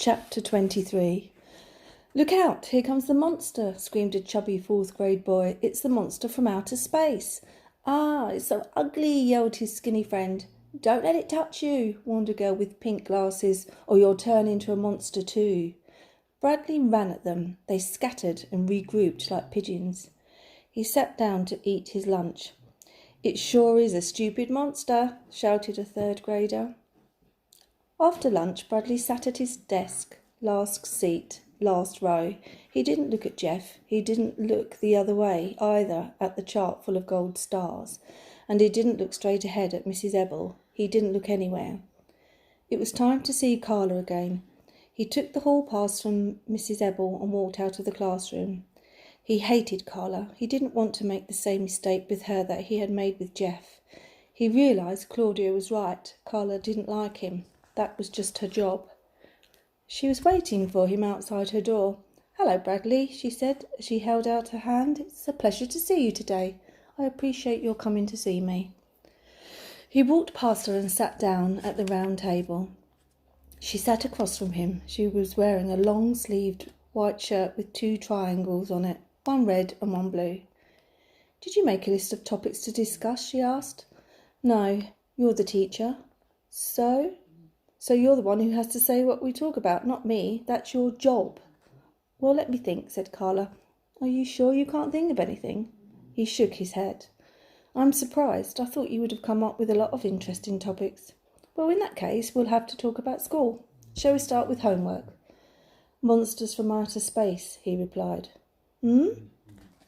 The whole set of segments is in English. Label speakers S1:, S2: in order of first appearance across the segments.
S1: Chapter 23. "Look out, here comes the monster," screamed a chubby fourth-grade boy. "It's the monster from outer space." "Ah, it's so ugly," yelled his skinny friend. "Don't let it touch you," warned a girl with pink glasses, "or you'll turn into a monster too." Bradley ran at them. They scattered and regrouped like pigeons. He sat down to eat his lunch. "It sure is a stupid monster," shouted a third grader. After lunch, Bradley sat at his desk, last seat, last row. He didn't look at Jeff. He didn't look the other way either at the chart full of gold stars. And he didn't look straight ahead at Mrs. Ebel. He didn't look anywhere. It was time to see Carla again. He took the hall pass from Mrs. Ebel and walked out of the classroom. He hated Carla. He didn't want to make the same mistake with her that he had made with Jeff. He realised Claudia was right. Carla didn't like him. That was just her job. She was waiting for him outside her door. "Hello, Bradley," she said as she held out her hand. "It's a pleasure to see you today. I appreciate your coming to see me." He walked past her and sat down at the round table. She sat across from him. She was wearing a long-sleeved white shirt with 2 triangles on it, one red and one blue. "Did you make a list of topics to discuss?" she asked. "No, you're the teacher." So you're the one who has to say what we talk about, not me. That's your job." "Well, let me think," said Carla. "Are you sure you can't think of anything?" He shook his head. "I'm surprised. I thought you would have come up with a lot of interesting topics." "Well, in that case, we'll have to talk about school. Shall we start with homework?" "Monsters from outer space," he replied.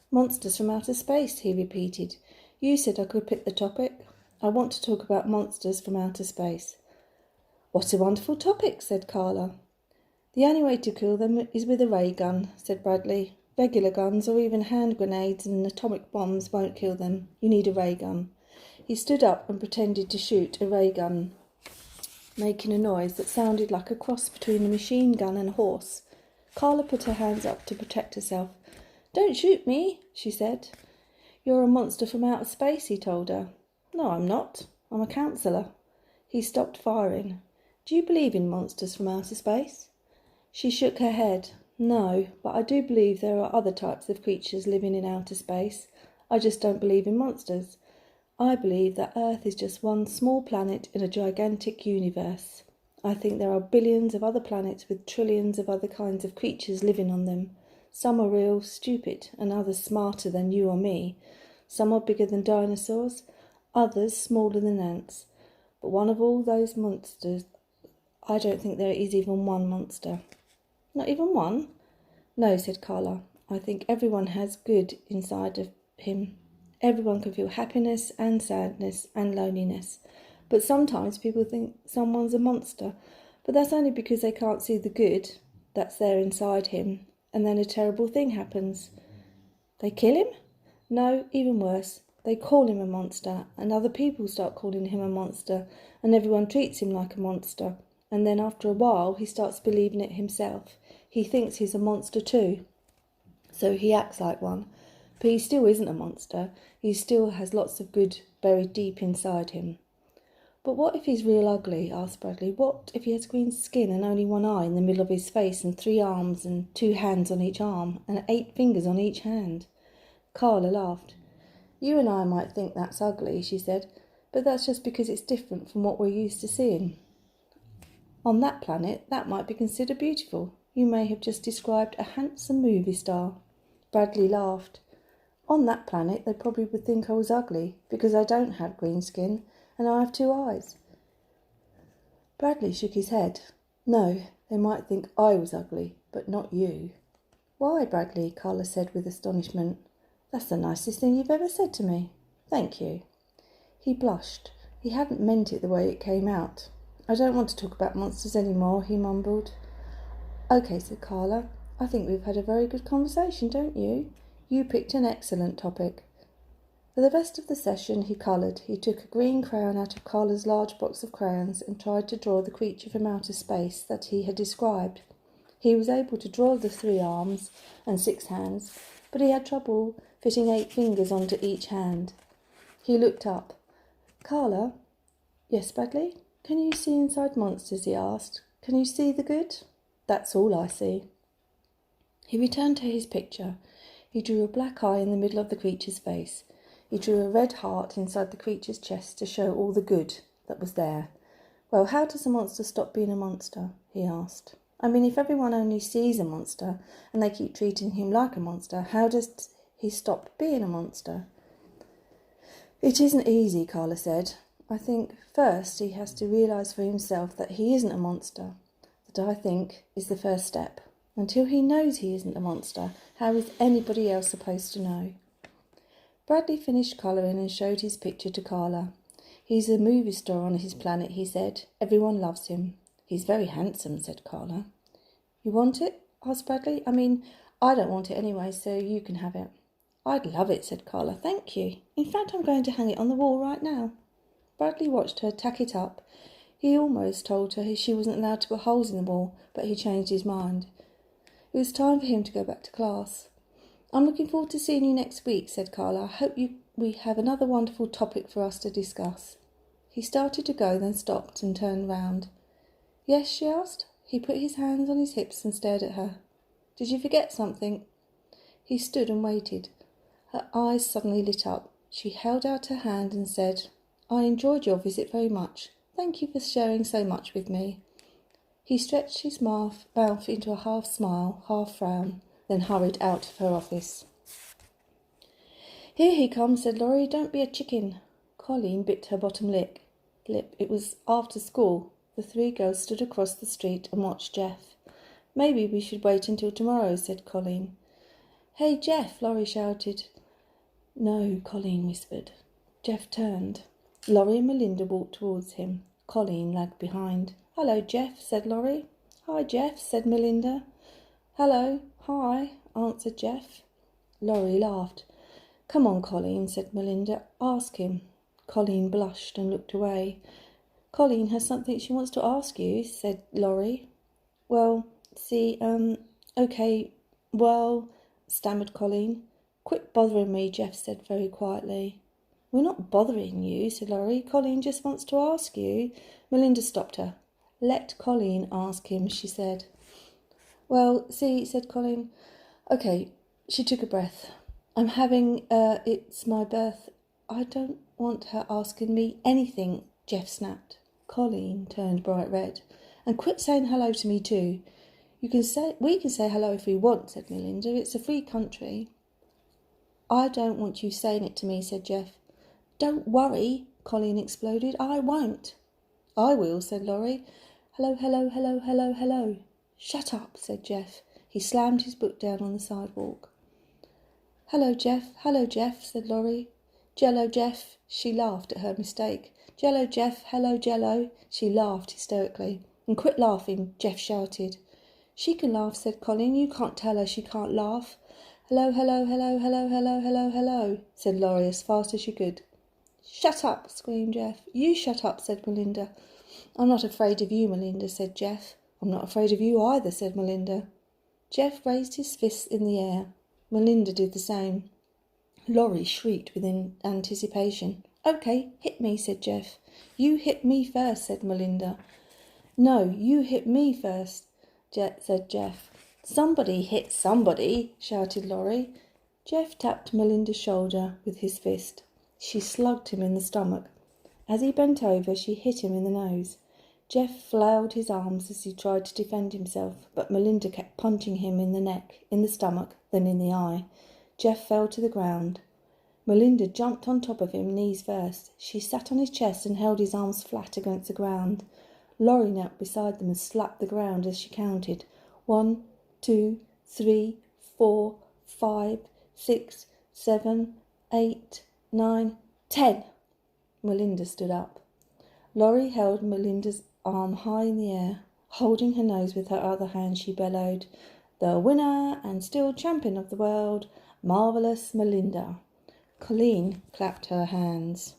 S1: "Monsters from outer space," he repeated. "You said I could pick the topic. I want to talk about monsters from outer space." "What a wonderful topic," said Carla. "The only way to kill them is with a ray gun," said Bradley. "Regular guns or even hand grenades and atomic bombs won't kill them. You need a ray gun." He stood up and pretended to shoot a ray gun, making a noise that sounded like a cross between a machine gun and a horse. Carla put her hands up to protect herself. "Don't shoot me," she said. "You're a monster from outer space," he told her. "No, I'm not. I'm a counsellor." He stopped firing. "Do you believe in monsters from outer space?" She shook her head. "No, but I do believe there are other types of creatures living in outer space. I just don't believe in monsters. I believe that Earth is just one small planet in a gigantic universe. I think there are billions of other planets with trillions of other kinds of creatures living on them. Some are real stupid and others smarter than you or me. Some are bigger than dinosaurs, others smaller than ants. But one of all those monsters, I don't think there is even one monster." "Not even one?" "No," said Carla. "I think everyone has good inside of him. Everyone can feel happiness and sadness and loneliness. But sometimes people think someone's a monster. But that's only because they can't see the good that's there inside him. And then a terrible thing happens." "They kill him?" "No, even worse. They call him a monster, and other people start calling him a monster, and everyone treats him like a monster. And then after a while, he starts believing it himself. He thinks he's a monster too. So he acts like one. But he still isn't a monster. He still has lots of good buried deep inside him." "But what if he's real ugly?" asked Bradley. "What if he has green skin and only one eye in the middle of his face and 3 arms and 2 hands on each arm and 8 fingers on each hand?" Carla laughed. "You and I might think that's ugly," she said, "but that's just because it's different from what we're used to seeing. On that planet, that might be considered beautiful. You may have just described a handsome movie star." Bradley laughed. "On that planet, they probably would think I was ugly, because I don't have green skin, and I have 2 eyes." Bradley shook his head. "No, they might think I was ugly, but not you." "Why, Bradley?" Carla said with astonishment. "That's the nicest thing you've ever said to me." "Thank you." He blushed. He hadn't meant it the way it came out. "I don't want to talk about monsters any more," he mumbled. "Okay," said Carla. "I think we've had a very good conversation, don't you? You picked an excellent topic." For the rest of the session he coloured. He took a green crayon out of Carla's large box of crayons and tried to draw the creature from outer space that he had described. He was able to draw the 3 arms and 6 hands, but he had trouble fitting 8 fingers onto each hand. He looked up. "Carla?" "Yes, Bradley?" "Can you see inside monsters?" he asked. "Can you see the good?" That's all I see." He returned to his picture. He drew a black eye in the middle of the creature's face. He drew a red heart inside the creature's chest to show all the good that was there. "Well, how does a monster stop being a monster?" he asked. "I mean, if everyone only sees a monster and they keep treating him like a monster, how does he stop being a monster?" "It isn't easy," Carla said. "I think first he has to realise for himself that he isn't a monster. That, I think, is the first step. Until he knows he isn't a monster, how is anybody else supposed to know?" Bradley finished colouring and showed his picture to Carla. "He's a movie star on his planet," he said. "Everyone loves him." "He's very handsome," said Carla. "You want it?" asked Bradley. "I mean, I don't want it anyway, so you can have it." "I'd love it," said Carla. "Thank you. In fact, I'm going to hang it on the wall right now." Bradley watched her tack it up. He almost told her she wasn't allowed to put holes in the wall, but he changed his mind. It was time for him to go back to class. "I'm looking forward to seeing you next week," said Carla. "I hope we have another wonderful topic for us to discuss." He started to go, then stopped and turned round. "Yes?" she asked. He put his hands on his hips and stared at her. "Did you forget something?" He stood and waited. Her eyes suddenly lit up. She held out her hand and said, "I enjoyed your visit very much. Thank you for sharing so much with me." He stretched his mouth into a half smile, half frown, then hurried out of her office. "Here he comes," said Laurie. "Don't be a chicken." Colleen bit her bottom lip. It was after school. The three girls stood across the street and watched Jeff. "Maybe we should wait until tomorrow," said Colleen. "Hey, Jeff," Laurie shouted. "No," Colleen whispered. Jeff turned. Laurie and Melinda walked towards him. Colleen lagged behind. "Hello, Jeff," said Laurie. "Hi, Jeff," said Melinda. "Hello, hi," answered Jeff. Laurie laughed. "Come on, Colleen," said Melinda. "Ask him." Colleen blushed and looked away. "Colleen has something she wants to ask you," said Laurie. "Well, see, okay, well," stammered Colleen. "Quit bothering me," Jeff said very quietly. "We're not bothering you," said Laurie. "Colleen just wants to ask you." Melinda stopped her. "Let Colleen ask him," she said. "Well, see," said Colleen. "Okay," she took a breath. "I'm having, it's my birth." "I don't want her asking me anything," Jeff snapped. Colleen turned bright red. "And quit saying hello to me too." We can say hello if we want," said Melinda. "It's a free country." "I don't want you saying it to me," said Jeff. "Don't worry," Colleen exploded. "I won't." "I will," said Laurie. "Hello, hello, hello, hello, hello." "Shut up," said Jeff. He slammed his book down on the sidewalk. Hello, Jeff," said Laurie. "Jello, Jeff." She laughed at her mistake. "Jello, Jeff, hello, Jello." She laughed hysterically. "And quit laughing," Jeff shouted. "She can laugh," said Colleen. "You can't tell her she can't laugh." "Hello, hello, hello, hello, hello, hello, hello," said Laurie as fast as she could. "Shut up," screamed Jeff. "You shut up," said Melinda. "I'm not afraid of you, Melinda," said Jeff. "I'm not afraid of you either," said Melinda. Jeff raised his fists in the air. Melinda did the same. Laurie shrieked with anticipation. "Okay, hit me," said Jeff. "You hit me first," said Melinda. "No, you hit me first," said Jeff. "Somebody hit somebody," shouted Laurie. Jeff tapped Melinda's shoulder with his fist. She slugged him in the stomach. As he bent over, she hit him in the nose. Jeff flailed his arms as he tried to defend himself, but Melinda kept punching him in the neck, in the stomach, then in the eye. Jeff fell to the ground. Melinda jumped on top of him, knees first. She sat on his chest and held his arms flat against the ground. Laurie knelt beside them and slapped the ground as she counted. 1, 2, 3, 4, 5, 6, 7, 8, 9, 10. Melinda stood up. Laurie held Melinda's arm high in the air. Holding her nose with her other hand, she bellowed, "The winner and still champion of the world, Marvellous Melinda." Colleen clapped her hands.